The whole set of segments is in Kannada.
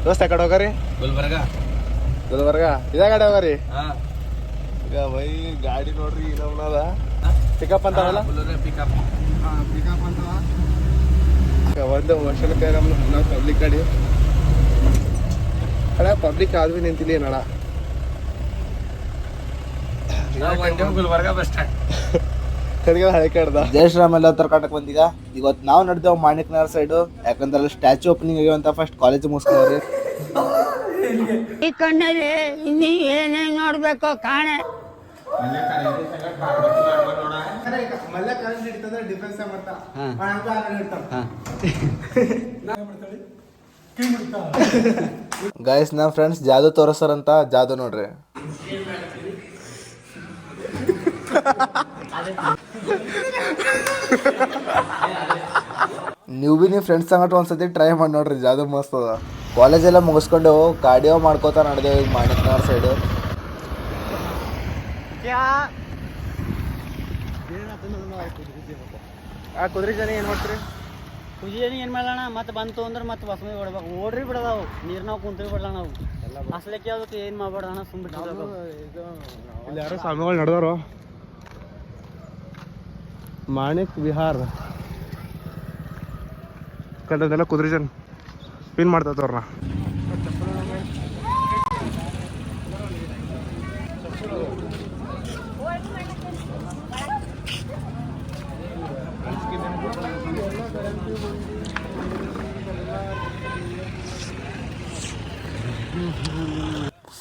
ದೋಸ್ತ ಕಡೆ ಹೋಗ್ರಿ ಗುಲ್ಬರ್ಗ ಇದೇ ಗಾಡಿ ಹೋಗ್ರಿ ಈಗ ಬೈ ಗಾಡಿ ನೋಡ್ರಿ ನಮ್ನದ ಪಿಕಪ್ ಅಂತಾರಲ್ಲ ಪಿಕಪ್ ಅಂತ ಒಂದು ವರ್ಷಕ್ಕೆ ನಮ್ಮ ಪಬ್ಲಿಕ್ ಗಾಡಿ ಅಣ್ಣ ಪಬ್ಲಿಕ್ ಆದ್ವಿ ನಿಂತಿಲ್ಲ ಏನಣ್ಣ ಗುಲ್ಬರ್ಗ ಬಸ್ ಸ್ಟ್ಯಾಂಡ್ ಹಳೆ ಕಡ್ದ ಜೈ ಶ್ರೀರಾಮ್ ಎಲ್ಲ ಕರ್ನಾಟಕ ಬಂದೀಗ ಇವತ್ತು ನಾವು ನಡೆದೇವು ಮಾಣಿಕ್ನಗರ್ ಸೈಡು ಯಾಕಂದ್ರೆ ಅಲ್ಲಿ ಸ್ಟ್ಯಾಚು ಓಪನಿಂಗ್ ಆಗ್ಯಾವಂತ ಫಸ್ಟ್ ಕಾಲೇಜ್ ಮುಗಿಸ್ಕೊಂಡ್ರಿ ಈ ಕಣ್ಣಲ್ಲಿ ಇನ್ನೀ ಏನೇನ್ ನೋಡ್ಬೇಕು ಕಾಣೆ ಗೈಸ್ ನಮ್ಮ ಫ್ರೆಂಡ್ಸ್ ಜಾದು ತೋರಿಸ್ತಾರಂತ ಜಾದು ನೋಡ್ರಿ ನೀವು ಬಿ ನೀವು ಫ್ರೆಂಡ್ಸ್ ಸಂಗಟ ಒಂದ್ಸತಿ ಟ್ರೈ ಮಾಡಿ ನೋಡ್ರಿ ಜಾದು ಮಸ್ತ್ ಅದ ಕಾಲೇಜೆಲ್ಲ ಮುಗಿಸ್ಕೊಂಡು ಕಾರ್ಡಿಯೋ ಮಾಡ್ಕೋತಾ ನಡೆದೇವು ಈಗ ಮಾಣಿಕ್ನಗರ್ ಸೈಡು ಆ ಕುದುರೆ ಜನ ಏನು ಮಾಡ್ತೀರಿ ಕುಜಿಯನಿ ಏನು ಮಾಡೋಣ ಮತ್ತೆ ಬಂತು ಅಂದ್ರೆ ಮತ್ತೆ ಬಸ್ ಮೇಲೆ ಓಡ್ಬೇಕು ಓಡ್ರಿ ಬಿಡೋದಾವು ನೀರ್ನಾವ್ ಕುಂತ್ರಿ ಬಿಡಲ್ಲ ನಾವು ಅಸಲಕ್ಕೆ ಅದಕ್ಕೆ ಏನು ಮಾಡ್ಬೇಡಣ ಸುಮ್ಮನೆ ಇಲ್ಲಿ ಯಾರೋ ಸ್ವಾಮಿಗಳು ನಡೆದವರು ಮಾಣಿಕ್ ವಿಹಾರ್ ಕದದೆಲ್ಲ ಕುದುರೆ ಜನ ಪಿನ್ ಮಾಡ್ತವ್ರನ್ನ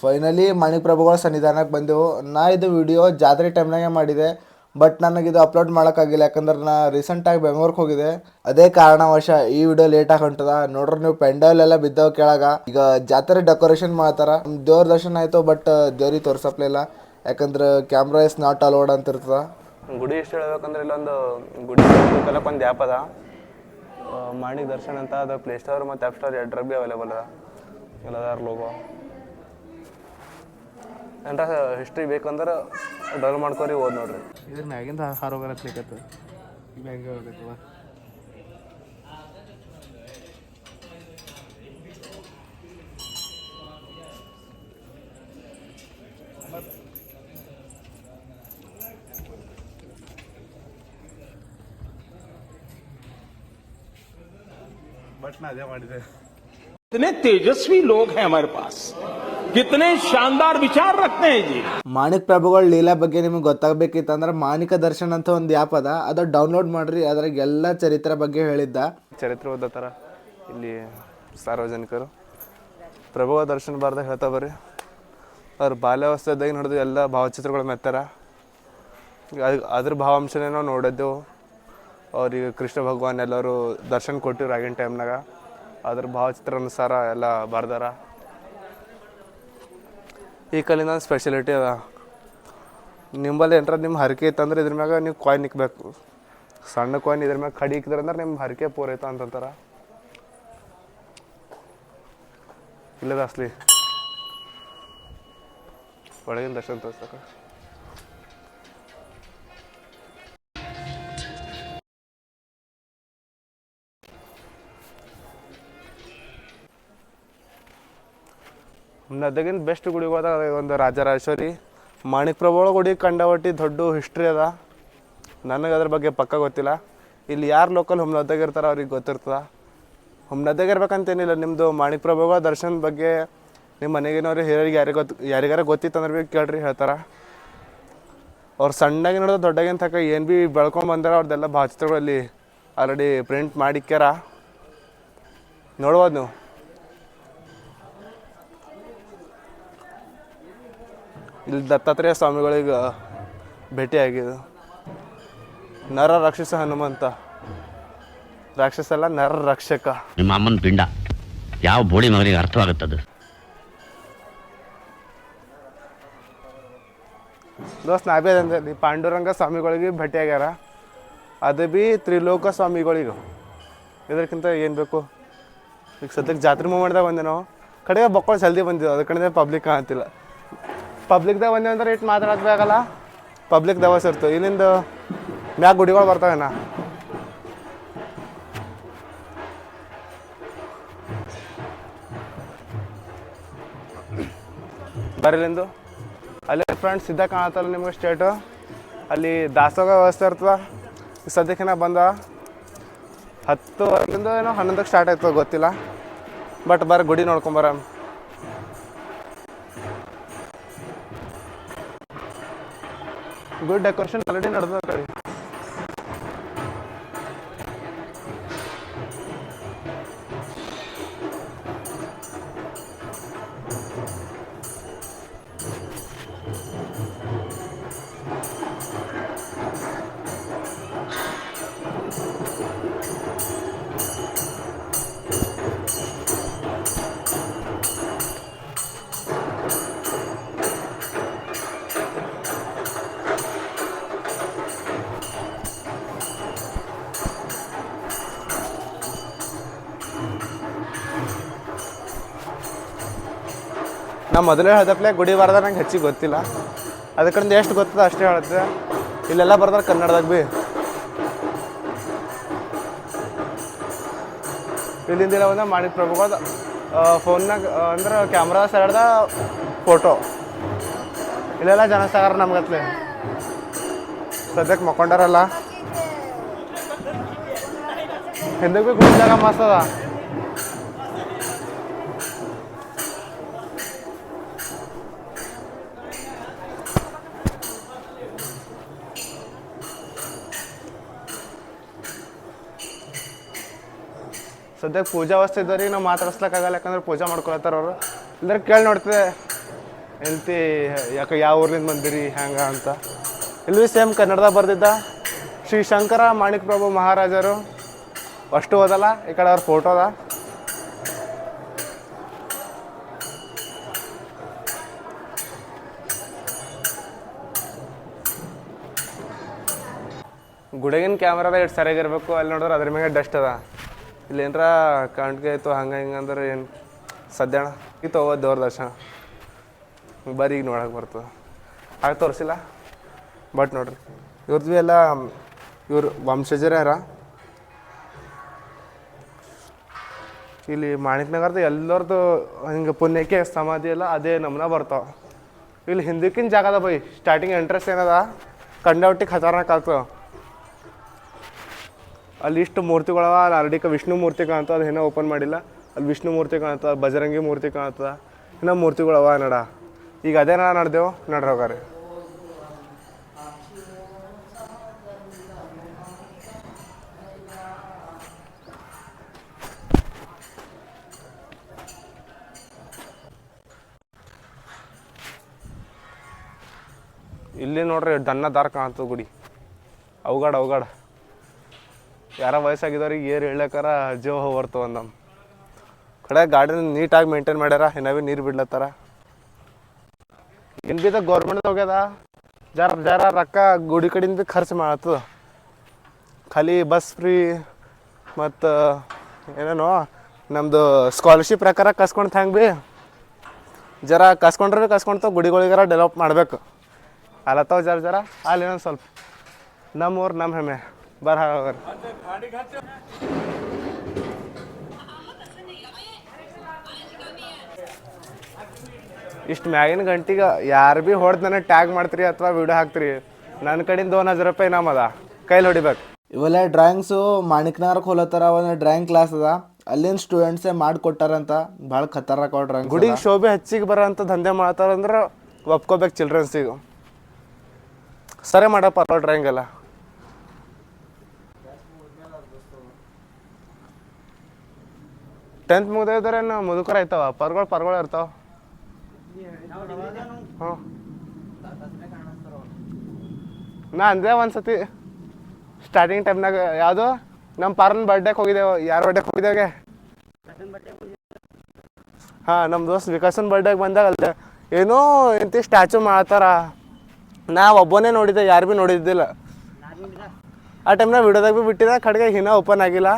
ಫೈನಲಿ ಮಾಣಿಕ್ ಪ್ರಭುಗಳ ಸನ್ನಿಧಾನಕ್ಕೆ ಬಂದೆವು ನಾ ಇದು ವಿಡಿಯೋ ಜಾತ್ರೆ ಟೈಮ್ನಾಗೆ ಮಾಡಿದೆ ಬಟ್ ನನಗಿದು ಅಪ್ಲೋಡ್ ಮಾಡೋಕ್ಕಾಗಿಲ್ಲ ಯಾಕಂದ್ರೆ ನಾ ರೀಸೆಂಟಾಗಿ ಬೆಂಗ್ಳೂರಿಗೆ ಹೋಗಿದೆ ಅದೇ ಕಾರಣವಶ ಈ ವಿಡಿಯೋ ಲೇಟಾಗಿ ಹೊಂಟದ ನೋಡ್ರಿ ನೀವು ಪೆಂಡಲ್ ಎಲ್ಲ ಬಿದ್ದವು ಕೆಳಗ ಈಗ ಜಾತ್ರೆ ಡೆಕೋರೇಷನ್ ಮಾಡ್ತಾರ ದೇವ್ರ ದರ್ಶನ ಆಯಿತು ಬಟ್ ದೇವ್ರಿಗೆ ತೋರ್ಸಪ್ಲಿಲ್ಲ ಯಾಕಂದ್ರೆ ಕ್ಯಾಮ್ರಾ ಇಸ್ ನಾಟ್ ಅಲೋಡ್ ಅಂತ ಇರ್ತದ ಗುಡಿ ಎಷ್ಟು ಹೇಳ್ಬೇಕಂದ್ರೆ ಇಲ್ಲೊಂದು ಗುಡಿ ಕಲಕ್ಕೆ ಒಂದು ಆ್ಯಪ್ ಅದ ಮಾಣಿಕ್ ದರ್ಶನ್ ಅಂತ ಅದು ಪ್ಲೇಸ್ಟೋರ್ ಮತ್ತು ಆ್ಯಪ್ ಸ್ಟೋರ್ ಎರಡರಾಗ ಭೀ ಅವೈಲೇಬಲ್ ಅದ ಎಲ್ಲದಾರ ಲೋಗೋ ಏನಾರ ಹಿಸ್ಟ್ರಿ ಬೇಕಂದ್ರೆ ಡೌನ್ಲೋಡ್ ಮಾಡ್ಕೊರಿ ಓದ್ ನೋಡ್ರಿ ಇದ್ರ ಮ್ಯಾಗಿಂದ ಹಾರೋಗಲತ್ಲಿಕ್ಕತ್ತು ಈಗ ಹೆಂಗೆ ಹೋಗ್ಬೇಕವ बट ना अदे ಮಾಡಿದೆ कितने तेजस्वी लोग हैं हमारे पास कितने शानदार विचार रखते हैं जी ಮಾಣಿಕ್ ಪ್ರಭುಗಳ ಲೀಲಾ ಬಗ್ಗೆ ನಿಮಗೆ ಗೊತ್ತಾಗಬೇಕಿತ್ತಂದ್ರೆ ಮಾಣಿಕ ದರ್ಶನ್ ಅಂತ ಒಂದು ಆ್ಯಪ್ ಅದ ಅದು ಡೌನ್ಲೋಡ್ ಮಾಡ್ರಿ ಅದ್ರಾಗ ಎಲ್ಲ ಚರಿತ್ರೆ ಬಗ್ಗೆ ಹೇಳಿದ್ದ ಚರಿತ್ರೆ ಓದತ್ತಾರ ಇಲ್ಲಿ ಸಾರ್ವಜನಿಕರು ಪ್ರಭುವ ದರ್ಶನ ಬಾರ್ದಾಗ ಹೇಳ್ತಾ ಬರ್ರಿ ಅವ್ರ ಬಾಲ್ಯಾವಸ್ಥೆದಾಗ ನೋಡಿದ್ವಿ ಎಲ್ಲ ಭಾವಚಿತ್ರಗಳು ಮೆತ್ತಾರ ಅದ್ರ ಭಾವಾಂಶನೇ ನಾವು ನೋಡಿದ್ದೆವು ಅವ್ರಿಗೆ ಕೃಷ್ಣ ಭಗವಾನ್ ಎಲ್ಲರೂ ದರ್ಶನ ಕೊಟ್ಟಿರು ಆಗಿನ ಟೈಮ್ನಾಗ ಅದ್ರ ಭಾವಚಿತ್ರ ಅನುಸಾರ ಎಲ್ಲ ಬರ್ದಾರ ಈ ಕಲ್ಲಿನ ಸ್ಪೆಷಲಿಟಿ ಅದ ನಿಂಬಲ್ಲಿ ಏನಾರ ನಿಮ್ಮ ಹರಕೆ ಇತ್ತಂದ್ರೆ ಇದ್ರ ಮ್ಯಾಗ ನೀವು ಕಾಯಿನ್ ಇಕ್ಬೇಕು ಸಣ್ಣ ಕಾಯಿನ್ ಇದ್ರ ಮ್ಯಾಗ ಕಡಿ ಇಕ್ಕಿದ್ರೆ ಅಂದ್ರೆ ನಿಮ್ಮ ಹರಕೆ ಪೂರೈತ ಅಂತಂತಾರ ಇಲ್ಲದ ಅಸ್ಲಿ ಒಳಗಿನ ದರ್ಶನ ತೋರ್ಸಕ ನದಗಿನ ಬೆಸ್ಟ್ ಗುಡಿಗೋದಾಗ ಒಂದು ರಾಜರಾಜೇಶ್ವರಿ ಮಾಣಿಕ್ ಪ್ರಭುಗಳ ಗುಡಿ ಕಂಡವಟ್ಟಿ ದೊಡ್ಡ ಹಿಸ್ಟ್ರಿ ಅದ ನನಗೆ ಅದ್ರ ಬಗ್ಗೆ ಪಕ್ಕ ಗೊತ್ತಿಲ್ಲ ಇಲ್ಲಿ ಯಾರು ಲೋಕಲ್ ಹುಮ್ನದಾಗ ಇರ್ತಾರೆ ಅವ್ರಿಗೆ ಗೊತ್ತಿರ್ತದ ಹುಮ್ನದಾಗ ಇರ್ಬೇಕಂತೇನಿಲ್ಲ ನಿಮ್ಮದು ಮಾಣಿಕ್ ಪ್ರಭುಗಳ ದರ್ಶನ ಬಗ್ಗೆ ನಿಮ್ಮ ಮನೆಗಿನವ್ರು ಹಿರಿಯರಿಗೆ ಯಾರಿಗಾರ ಗೊತ್ತಿತ್ತಂದ್ರೆ ಭೀ ಕೇಳ್ರಿ ಹೇಳ್ತಾರೆ ಅವ್ರು ಸಣ್ಣಗೆ ನೋಡಿದ್ರೆ ದೊಡ್ಡಗಿನ ತಕ್ಕ ಏನು ಭೀ ಬೆಳ್ಕೊಂಡು ಬಂದಾರ ಅವ್ರದ್ದೆಲ್ಲ ಭಾವಚಿತ್ರಗಳಲ್ಲಿ ಆಲ್ರೆಡಿ ಪ್ರಿಂಟ್ ಮಾಡಿಕ್ಯಾರ ನೋಡ್ಬೋದು ನೀವು ಇಲ್ಲಿ ದತ್ತಾತ್ರೇಯ ಸ್ವಾಮಿಗಳಿಗೆ ಭೇಟಿಯಾಗಿದೆ ನರ ರಾಕ್ಷಸ ಹನುಮಂತ ರಾಕ್ಷಸ ಅಲ್ಲ ನರ ರಕ್ಷಕ ನಿಮ್ಮ ಅಮ್ಮನ ಪಿಂಡ ಯಾವ ಬೋಳಿ ಮಗನಿಗೆ ಅರ್ಥವಾಗುತ್ತದೆ ದೋಸ್ತ್ ನಾ ಭೀ ಅದಂದ್ರೆ ಪಾಂಡುರಂಗ ಸ್ವಾಮಿಗಳಿಗೆ ಭೇಟಿಯಾಗ್ಯಾರ ಅದು ಭೀ ತ್ರಿಲೋಕ ಸ್ವಾಮಿಗಳಿಗೂ ಇದಕ್ಕಿಂತ ಏನು ಬೇಕು ಈಗ ಸದ್ಯಕ್ಕೆ ಜಾತ್ರೆ ಮೂಮೆಂಟ್ದಾಗ ಬಂದೆ ನಾವು ಕಡೆಗೆ ಬಕ್ಕೊಂಡು ಜಲ್ದಿ ಬಂದಿದ್ದು ಅದ್ರ ಕಡೆ ಪಬ್ಲಿಕ್ ಕಾಣ್ತಿಲ್ಲ ಪಬ್ಲಿಕ್ದಾಗ ಬಂದೆ ಅಂದ್ರೆ ಇಟ್ಟು ಮಾತಾಡೋದಾಗಲ್ಲ ಪಬ್ಲಿಕ್ ದವಸ್ ಇರ್ತವೆ ಇಲ್ಲಿಂದ ಮ್ಯಾಗ ಗುಡಿಗಳು ಬರ್ತಾವೇನ ಬರಲಿಂದು ಅಲ್ಲಿ ಫ್ರೆಂಡ್ಸ್ ಸಿದ್ಧ ಕಾಣತ್ತಲ್ಲ ನಿಮಗೆ ಸ್ಟೇಟು, ಅಲ್ಲಿ ದಾಸೋಗ ವ್ಯವಸ್ಥೆ ಇರ್ತದೆ. ಸದ್ಯಕ್ಕೆ ನಾ ಬಂದ 10 ಏನೋ 11ಕ್ಕೆ ಸ್ಟಾರ್ಟ್ ಆಯ್ತದೆ ಗೊತ್ತಿಲ್ಲ. ಬಟ್ ಬರ್ರಿ ಗುಡಿ ನೋಡ್ಕೊಂಬರ. ಗುಡ್ ಡೆಕೋರೇಷನ್ ಆಲ್ರೆಡಿ ನಡೆದ ಕಡೆ. ನಾ ಮೊದಲೇ ಹೇಳ್ದಪ್ಲೆ ಗುಡಿ ಬಾರ್ದ ನಂಗೆ ಹೆಚ್ಚಿಗೆ ಗೊತ್ತಿಲ್ಲ, ಅದಕ್ಕಂದು ಎಷ್ಟು ಗೊತ್ತದ ಅಷ್ಟೇ ಹೇಳ್ತದೆ. ಇಲ್ಲೆಲ್ಲ ಬರ್ದಾರ ಕನ್ನಡದಾಗ ಭೀ. ಇಲ್ಲಿಂದಿಲ್ಲ ಒಂದು ಮಾಣಿಕ್ ಪ್ರಭುಗಳದ ಫೋನ್ನಾಗ ಅಂದ್ರೆ ಕ್ಯಾಮ್ರಾ ಸೈಡ್ದ ಫೋಟೋ. ಇಲ್ಲೆಲ್ಲ ಜನಸಾಗರ ನಮ್ಗತ್ಲೆ. ಸದ್ಯಕ್ಕೆ ಮಕ್ಕೊಂಡಾರಲ್ಲ, ಹಿಂದಕ್ಕೆ ಭೀ ಗುಡಿ ಜಾಗ ಮಸ್ತ್ ಅದ. ಸದ್ಯಕ್ಕೆ ಪೂಜಾ ಅವಸ್ಥೆ ಇದ್ದವ್ರಿಗೆ ನಾವು ಮಾತಾಡ್ಸ್ಲಿಕ್ಕಾಗಲ್ಲ, ಯಾಕಂದ್ರೆ ಪೂಜೆ ಮಾಡ್ಕೊಳತ್ತಾರ ಅವರು. ಇಲ್ಲದ್ರೆ ಕೇಳಿ ನೋಡ್ತದೆ ಎಂತಿ ಯಾಕೆ ಯಾವ ಊರ್ಲಿಂದ ಬಂದಿರಿ ಹ್ಯಾಂಗ ಅಂತ. ಇಲ್ಲಿ ಸೇಮ್ ಕನ್ನಡದಾಗ ಬರ್ದಿದ್ದ ಶ್ರೀ ಶಂಕರ ಮಾಣಿಕ್ ಪ್ರಭು ಮಹಾರಾಜರು ಅಷ್ಟು ಓದಲ್ಲ. ಈ ಕಡೆ ಅವ್ರ ಫೋಟೋ ಅದ. ಗುಡಗಿನ ಕ್ಯಾಮ್ರಾದ ಎಷ್ಟು ಸರಿಯಾಗಿರ್ಬೇಕು. ಅಲ್ಲಿ ನೋಡಿದ್ರೆ ಅದ್ರ ಮ್ಯಾಗೆ ಡಸ್ಟ್ ಅದ. ಇಲ್ಲಿ ಏನರ ಕಾಣ್ಕೆ ಆಯಿತು ಹಂಗೆ ಹಿಂಗೆ ಅಂದ್ರೆ ಏನು ಸದ್ಯಣ ಈ ತೊಗೋದು ದೇವ್ರ ದರ್ಶನ ಬರೀ ಈಗ ನೋಡಕ್ಕೆ ಬರ್ತದೆ. ಆಗ ತೋರಿಸಿಲ್ಲ. ಬಟ್ ನೋಡ್ರಿ ಇವ್ರದ್ದು ಎಲ್ಲ ಇವ್ರು ವಂಶಜರ್ಯಾರ. ಇಲ್ಲಿ ಮಾಣಿಕ್ನಗರದ ಎಲ್ಲರದ್ದು ಹಿಂಗೆ ಪುಣ್ಯಕ್ಕೆ ಸಮಾಧಿ ಎಲ್ಲ ಅದೇ ನಮ್ನ ಬರ್ತಾವೆ. ಇಲ್ಲಿ ಹಿಂದಕ್ಕಿನ ಜಾಗದ ಬೈ ಸ್ಟಾರ್ಟಿಂಗ್ ಎಂಟ್ರೆನ್ಸ್ ಏನದ ಕಂಡವಟ್ಟಿಗೆ ಖತರ್ನಾಕ್ ಆಗ್ತವೆ. ಅಲ್ಲಿ ಇಷ್ಟು ಮೂರ್ತಿಗಳವ. ಅಲ್ಲಿ ಆಲ್ರೆಡಿ ವಿಷ್ಣು ಮೂರ್ತಿ ಕಾಣ್ತದೆ, ಅದು ಇನ್ನೂ ಓಪನ್ ಮಾಡಿಲ್ಲ. ಅಲ್ಲಿ ವಿಷ್ಣು ಮೂರ್ತಿ ಕಾಣ್ತದೆ, ಬಜರಂಗಿ ಮೂರ್ತಿ ಕಾಣ್ತದೆ, ಇನ್ನೂ ಮೂರ್ತಿಗಳವ ನಡ. ಈಗ ಅದೇ ನಡೆದೇವು ನಡ್ರಿ ಹೋಗಾರಿ. ಇಲ್ಲಿ ನೋಡ್ರಿ ದನ್ನ ದಾರ ಕಾಣ್ತದೆ ಗುಡಿ. ಅವಗಾಡ ಯಾರ ವಯಸ್ಸಾಗಿದ್ದವ್ರಿಗೆ ಏರ್ ಹೇಳಕ್ಕಾರ ಜೀವ ಹೋಗ್ಬರ್ತವ ನಮ್ಮ ಕಡೆ. ಗಾರ್ಡನ್ ನೀಟಾಗಿ ಮೇಂಟೈನ್ ಮಾಡ್ಯಾರ, ಇನ್ನವೇ ನೀರು ಬಿಡ್ಲತ್ತಾರ. ಏನು ಬಿ ಗೌರ್ಮೆಂಟ್ ಹೋಗ್ಯದ ಜರ ರೊಕ್ಕ ಗುಡಿ ಕಡೆಯಿಂದ ಖರ್ಚು ಮಾಡತ್ತದ. ಖಾಲಿ ಬಸ್ ಫ್ರೀ ಮತ್ತು ಏನೇನೋ ನಮ್ಮದು ಸ್ಕಾಲರ್ಶಿಪ್ ಪ್ರಕಾರ ಕಸ್ಕೊಂಡು ಹಂಗೆ ಭೀ ಜರ ಕಸ್ಕೊಂಡ್ರೆ ಕಸ್ಕೊಳ್ತಾವ. ಗುಡಿಗಳಿಗಾರ ಡೆವಲಪ್ ಮಾಡ್ಬೇಕು. ಅಲ್ಲತ್ತಾವ ಜರ ಅಲ್ಲಿ ಇನ್ನೊಂದು ಸ್ವಲ್ಪ ನಮ್ಮೂರು ನಮ್ಮ ಹೆಮ್ಮೆ ಬರ. ಇಷ್ಟು ಮ್ಯಾಗಿನ ಗಂಟಿಗೆ ಯಾರು ಭೀ ಹೊಡೆದು ನನಗೆ ಟ್ಯಾಗ್ ಮಾಡ್ತೀರಿ ಅಥವಾ ವಿಡಿಯೋ ಹಾಕ್ತೀರಿ, ನನ್ನ ಕಡೆಯಿಂದ 2000 ರೂಪಾಯಿ ನಮ್ಮದ ಕೈಲಿ ಹೊಡಿಬೇಕು. ಇವೆಲ್ಲ ಡ್ರಾಯಿಂಗ್ಸು ಮಾಣಿಕ್ನಗರಕ್ಕೆ ಹೋಲತ್ತಾರ. ಒಂದು ಡ್ರಾಯಿಂಗ್ ಕ್ಲಾಸ್ ಅದ, ಅಲ್ಲಿನ ಸ್ಟೂಡೆಂಟ್ಸೇ ಮಾಡಿಕೊಟ್ಟಾರಂತ. ಭಾಳ ಖತರ್ನಾಕ್ ಡ್ರಾಯಿಂಗ್. ಗುಡಿಗೆ ಶೋಭೆ ಹೆಚ್ಚಿಗೆ ಬರೋಂಥ ದಂಧೆ ಮಾಡ್ತಾರಂದ್ರೆ ಒಪ್ಕೋಬೇಕು ಚಿಲ್ಡ್ರನ್ಸಿಗೆ. ಸರಿ ಮಾಡಪ್ಪ ಡ್ರಾಯಿಂಗ್ ಎಲ್ಲ. ಟೆಂತ್ ಮುಗಿದ್ರೆ ಮುದುಕರ ಆಯ್ತಾವ, ಪರ್ಗಳು ಇರ್ತಾವ. ಹ್ಞೂ ನಾ ಅಂದೆ ಒಂದ್ಸತಿ ಸ್ಟಾರ್ಟಿಂಗ್ ಟೈಮ್ನಾಗ ಯಾವುದು ನಮ್ಮ ಪಾರನ್ ಬರ್ಡೇಗೆ ಹೋಗಿದ್ದೇವೆ. ಯಾರ ಬರ್ಡೇಗೆ ಹೋಗಿದ್ದೇವೆ? ಹಾಂ, ನಮ್ಮ ದೋಸ್ತ್ ವಿಕಾಸನ್ ಬರ್ಡೇಗೆ ಬಂದಾಗ ಅಲ್ಲದೆ ಏನೋ ಎಂತ ಸ್ಟ್ಯಾಚು ಮಾಡ್ತಾರ. ನಾ ಒಬ್ಬನೇ ನೋಡಿದ್ದೆ, ಯಾರು ಭೀ ನೋಡಿದ್ದಿಲ್ಲ. ಆ ಟೈಮ್ನಾಗ ವಿಡಿಯೋದಾಗ ಭೀ ಬಿಟ್ಟಿದ. ಕಡೆಗೆ ಇನ್ನೂ ಓಪನ್ ಆಗಿಲ್ಲ.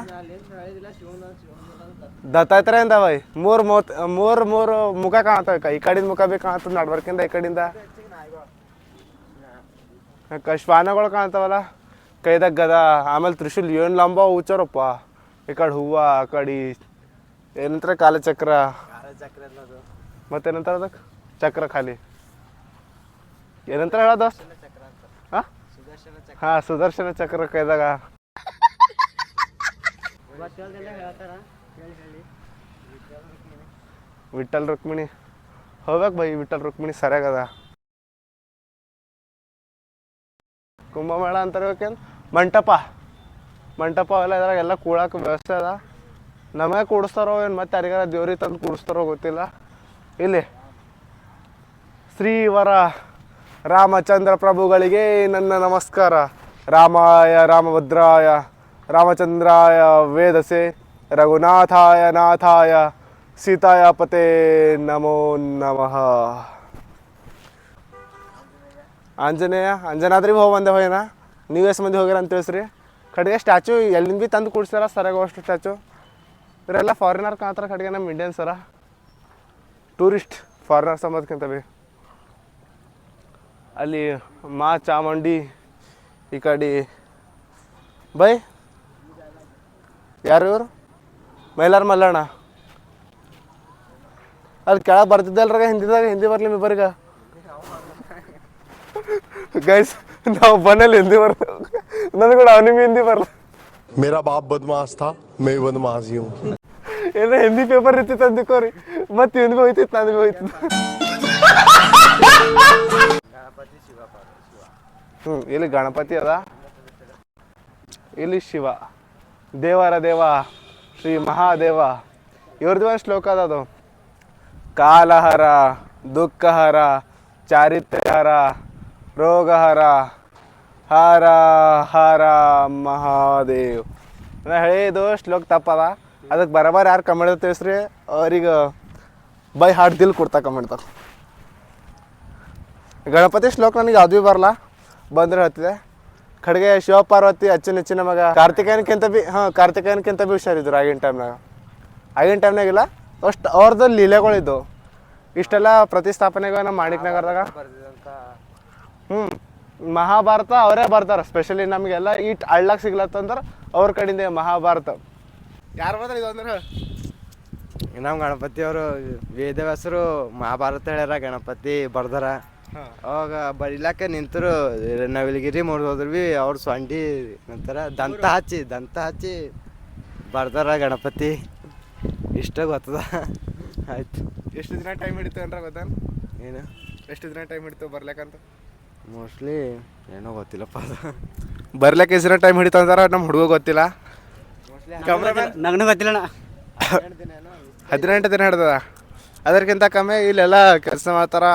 ದತ್ತಾತ್ರೇಯ ಅಂದವೈ ಮೂರು ಮುಖ ಕಾಣ್ತವೆ. ಈ ಕಡೆಯಿಂದ ಮುಖ ಭೀ ಕಾಣ್ತದೆ, ನಡ್ಬರ್ಕಿಂದ ಈ ಕಡೆಯಿಂದ ಶ್ವಾನಗಳು ಕಾಣ್ತಾವಲ್ಲ ಕೈದಾಗ ಗದ. ಆಮೇಲೆ ತ್ರಿಶೂಲ್ ಏನು ಲಂಬ ಉಚ್ಚರಪ್ಪ. ಈ ಕಡೆ ಹೂವು, ಆ ಕಡೆ ಏನಂತಾರೆ ಕಾಲಚಕ್ರ, ಮತ್ತೇನಂತಾರೆ ಅದಕ್ಕೆ ಚಕ್ರ ಖಾಲಿ. ಏನಂತ ಹೇಳ ದೋಸ್ತ್? ಹಾಂ ಸುದರ್ಶನ ಚಕ್ರ ಕೈದಾಗ ಹೇಳ್ತಾರ ಹೇಳಿ ವಿಠಲ್ ರುಕ್ಮಿಣಿ ಹೋಗ್ಬೇಕು ಬೈ. ವಿಠಲ್ ರುಕ್ಮಿಣಿ ಸರಿಯಾಗದ. ಕುಂಭಮೇಳ ಅಂತಾರೆ ಮಂಟಪ ಅವೆಲ್ಲ ಇದ್ರಾಗ ಎಲ್ಲ ಕೂಡಕ್ಕೆ ವ್ಯವಸ್ಥೆ ಅದ. ನಮಗೆ ಕೂಡಿಸ್ತಾರೋ ಏನು ಮತ್ತೆ ಯಾರಿಗಾರ ದೇವ್ರಿಗೆ ತಂದು ಕೂಡಿಸ್ತಾರೋ ಗೊತ್ತಿಲ್ಲ. ಇಲ್ಲಿ ಶ್ರೀವರ ರಾಮಚಂದ್ರ ಪ್ರಭುಗಳಿಗೆ ನನ್ನ ನಮಸ್ಕಾರ. ರಾಮಾಯ ರಾಮಭದ್ರಾಯ ರಾಮಚಂದ್ರಾಯ ವೇದಸೆ ರಘುನಾಥಾಯ ನಾಥಾಯ ಸೀತಾಯ ಪತೆ ನಮೋ ನಮಃ. ಅಂಜನಾದ್ರಿಗೆ ಹೋಗಿ ಬಂದೆ ಹೋಯ್ನ. ನೀವು ಎಷ್ಟು ಮಂದಿ ಹೋಗ್ಯಾರ ಅಂತ ತಿಳಿಸ್ರಿ. ಕಡೆಗೆ ಸ್ಟ್ಯಾಚು ಎಲ್ಲಿಂದ ಭೀ ತಂದು ಕೂಡ್ಸ್ಯಾರ ಸರಿಯಾಗೋಷ್ಟು ಸ್ಟ್ಯಾಚು. ಇವರೆಲ್ಲ ಫಾರಿನರ್ ಕಾಣ್ತಾರೆ, ಕಡೆಗೆ ನಮ್ಮ ಇಂಡಿಯನ್ ಸರ ಟೂರಿಸ್ಟ್ ಫಾರಿನರ್ಸ್ ಅಂಬೋದಕ್ಕಿಂತ ಭೀ. ಅಲ್ಲಿ ಮಾ ಚಾಮುಂಡಿ ಈ ಕಡೆ ಬೈ ಯಾರು ಇವರು ಮೈಲಾರ ಮಲ್ಲಣ್ಣ. ಅಲ್ಲಿ ಕೆಳಗೆ ಬರ್ತಿದ್ದಲ್ರಾಗ ಹಿಂದಿ ಬರ್ಲಿ ಇಬ್ಬರಿಗೆ ಗೈಸ್. ನಾವು ಬನ್ನಲ್ಲಿ ಹಿಂದಿ ಬರ್ತೇವೆ. ನನಗೆ ಕೂಡ ಅವನಿಗೆ ಹಿಂದಿ ಬರಲ್ಲ. मेरा बाप बदमाश था, मैं बदमाश ही हूँ. ಏನೋ ಹಿಂದಿ ಪೇಪರ್ ಇರ್ತಿತ್ತು ಅಂದಿಕೋರಿ, ಮತ್ತೆ ಇವ್ನು ಭೀ ಹೋಯ್ತಿತ್ತು ನಾನು ಭೀ ಹೋಯ್ತಿತ್ತು. ಇಲ್ಲಿ ಗಣಪತಿ ಅದ, ಇಲ್ಲಿ ಶಿವ, ದೇವರ ದೇವ ಶ್ರೀ ಮಹಾದೇವ. ಇವ್ರದ್ದು ಒಂದು ಶ್ಲೋಕ ಅದ, ಅದು ಕಾಲಹರ ದುಃಖಹರ ಚಾರಿತ್ರ್ಯಹರ ರೋಗಹರ ಹರ ಹರ ಮಹಾದೇವ್. ನಾ ಹೇಳಿದ್ದು ಶ್ಲೋಕ ತಪ್ಪದ. ಅದಕ್ಕೆ ಬರಬಾರ ಯಾರು ಕಮೆಂಟ್ ತಿಳಿಸ್ರಿ, ಅವ್ರಿಗೆ ಬೈ ಹಾರ್ಟ್ ದಿಲ್ ಕೊಡ್ತಾ ಕಮೆಂಟ್ದಾಗ. ಗಣಪತಿ ಶ್ಲೋಕ ನನಗೆ ಯಾವುದೂ ಭೀ ಬರಲ್ಲ, ಬಂದ್ರೆ ಹೇಳ್ತಿದೆ. ಕಡೆಗೆ ಶಿವಪಾರ್ವತಿ ಅಚ್ಚನ ಮಗ ಕಾರ್ತಿಕೇಯನ್ಕಿಂತ ಭೀ ಹುಷಾರಿದ್ರು ಆಗಿನ ಟೈಮ್ನಾಗಿಲ್ಲ ಅಷ್ಟು ಅವ್ರದ್ದು ಲೀಲೆಗಳಿದ್ದು. ಇಷ್ಟೆಲ್ಲ ಪ್ರತಿಷ್ಠಾಪನೆಗಳು ನಮ್ಮ ಮಾಣಿಕ್ನಗರದಾಗ. ಮಹಾಭಾರತ ಅವರೇ ಬರ್ತಾರೆ. ಸ್ಪೆಷಲಿ ನಮಗೆಲ್ಲ ಈಟ್ ಹಳ್ಳಕ್ಕೆ ಸಿಗ್ಲತ್ತಂದ್ರೆ ಅವ್ರ ಕಡೆಯಿಂದ ಮಹಾಭಾರತ. ಯಾರು ಬರ್ತಾರೆ ಇದು ಅಂದ್ರೆ ನಮ್ಮ ಗಣಪತಿ ಅವರು ವೇದವ್ಯಾಸರು ಮಹಾಭಾರತ ಹೇಳ್ಯಾರ, ಗಣಪತಿ ಬರ್ದಾರ. ಅವಾಗ ಬರಿಲಾಕ ನಿಂತರು ನವಿಲಗಿರಿ ಹೋದ್ರು ಭೀ ಅವ್ರ ಸೊಂಡಿ ನಂತರ ದಂತ ಹಚ್ಚಿ ಬರ್ದಾರ ಗಣಪತಿ. ಇಷ್ಟ ಗೊತ್ತದ. ಆಯ್ತು. ಎಷ್ಟು ದಿನ ಟೈಮ್ ಹಿಡಿತು ಅಂದ್ರೆ ಗೊತ್ತಾನ? ಏನು ಎಷ್ಟು ದಿನ ಟೈಮ್ ಹಿಡಿತು ಬರ್ಲಿಕ್ಕಂತ? ಮೋಸ್ಟ್ಲಿ ಏನೋ ಗೊತ್ತಿಲ್ಲಪ್ಪ ಅದು. ಬರ್ಲಿಕ್ಕೆ ಎಷ್ಟು ದಿನ ಟೈಮ್ ಹಿಡಿತು ಅಂತಾರ ನಮ್ಮ ಹುಡುಗ ಗೊತ್ತಿಲ್ಲ. ನನಗೂ ಗೊತ್ತಿಲ್ಲ. 18 ದಿನ ಹಿಡ್ದದ. ಅದಕ್ಕಿಂತ ಕಮ್ಮಿ ಇಲ್ಲೆಲ್ಲ ಕೆಲಸ ಮಾಡ್ತಾರ.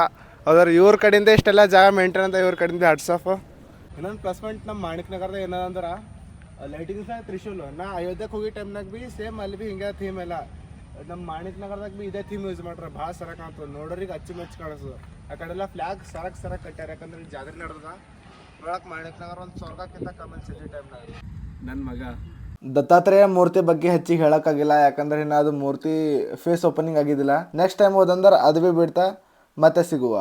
ಅದ್ರ ಇವ್ರ ಕಡೆಯಿಂದ ಇಷ್ಟೆಲ್ಲ ಜಾಗ ಮೇಂಟೈನ್ ಅಂತ ಇವ್ರ ಕಡೆಯಿಂದ ಹ್ಯಾಟ್ಸ್ ಆಫ್. ಇನ್ನೊಂದು ಪ್ಲಸ್ ಪಾಯಿಂಟ್ ನಮ್ಮ ಮಾಣಿಕ್ನಗರದ ಏನದಂದ್ರೆ ಲೈಟಿಂಗ್ಸ್ ತ್ರಿಶೂಲ್. ನಾ ಅಯೋಧ್ಯಕ್ಕೆ ಹೋಗಿ ಟೈಮ್ನಾಗ ಭೀ ಸೇಮ್ ಅಲ್ಲಿ ಭೀ ಹಿಂಗೆ ಥೀಮ್ ಎಲ್ಲ. ನಮ್ಮ ಮಾಣಿಕ್ನಗರದಾಗ ಭೀ ಇದೇ ಥೀಮ್ ಯೂಸ್ ಮಾಡ್ರೆ ಭಾಳ ಸರ ಕಾಣ್ತದೆ, ನೋಡೋರಿಗೆ ಅಚ್ಚುಮೆಚ್ಚು ಕಾಣಿಸ್ತದೆ. ಆ ಕಡೆ ಎಲ್ಲ ಫ್ಲಾಗ್ ಸರಕ್ ಕಟ್ಟ್ಯಾರ, ಯಾಕಂದ್ರೆ ಇಲ್ಲಿ ಜಾತ್ರೆ ನಡೆದ ನೋಡಕ್ಕೆ ಮಾಣಿಕ್ನಗರ ಒಂದು ಸ್ವರ್ಗಕ್ಕಿಂತ ಕಮ್ಮಿ ಸಿಟಿ ಟೈಮ್ನಾಗ. ನನ್ನ ಮಗ ದತ್ತಾತ್ರೇಯ ಮೂರ್ತಿ ಬಗ್ಗೆ ಹೆಚ್ಚಿಗೆ ಹೇಳೋಕ್ಕಾಗಿಲ್ಲ, ಯಾಕಂದ್ರೆ ಇನ್ನು ಅದು ಮೂರ್ತಿ ಫೇಸ್ ಓಪನಿಂಗ್ ಆಗಿದ್ದಿಲ್ಲ. ನೆಕ್ಸ್ಟ್ ಟೈಮ್ ಹೋದಂದ್ರೆ ಅದು ಭೀ ಬಿಡ್ತಾ ಮತ್ತೆ ಸಿಗುವ.